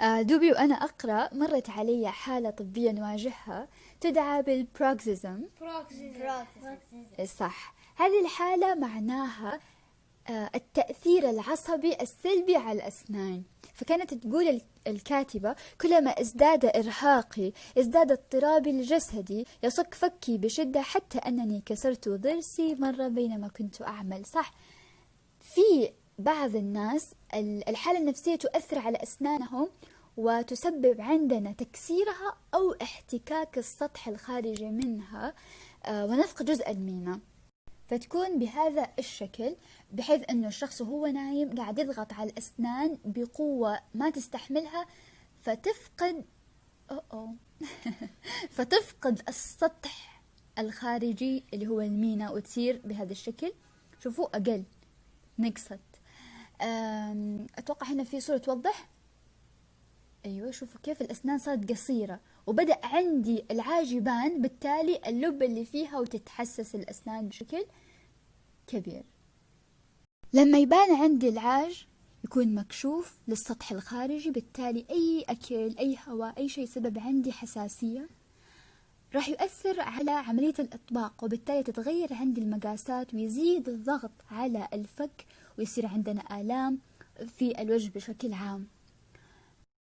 دوبي وأنا أقرأ مرت علي حالة طبية نواجهها تدعى بالبروكسيزم. صح، هذه الحالة معناها التأثير العصبي السلبي على الأسنان. فكانت تقول الكاتبة: كلما ازداد إرهاقي ازداد اضطرابي الجسدي، يصك فكي بشدة حتى أنني كسرت ضرسي مرة بينما كنت أعمل. صح، في بعض الناس الحالة النفسية تؤثر على أسنانهم وتسبب عندنا تكسيرها أو احتكاك السطح الخارجي منها ونفق جزء منها، فتكون بهذا الشكل، بحيث أنه الشخص وهو نايم قاعد يضغط على الأسنان بقوة ما تستحملها، فتفقد فتفقد السطح الخارجي اللي هو المينا وتصير بهذا الشكل. شوفوا أقل نقصت. أتوقع هنا في صورة توضح. أيوة، شوفوا كيف الأسنان صارت قصيرة وبدأ عندي العاج يبان، بالتالي اللب اللي فيها وتتحسس الأسنان بشكل كبير. لما يبان عندي العاج يكون مكشوف للسطح الخارجي، بالتالي أي أكل أي هواء أي شيء سبب عندي حساسية راح يؤثر على عملية الإطباق، وبالتالي تتغير عندي المقاسات ويزيد الضغط على الفك ويصير عندنا آلام في الوجه بشكل عام.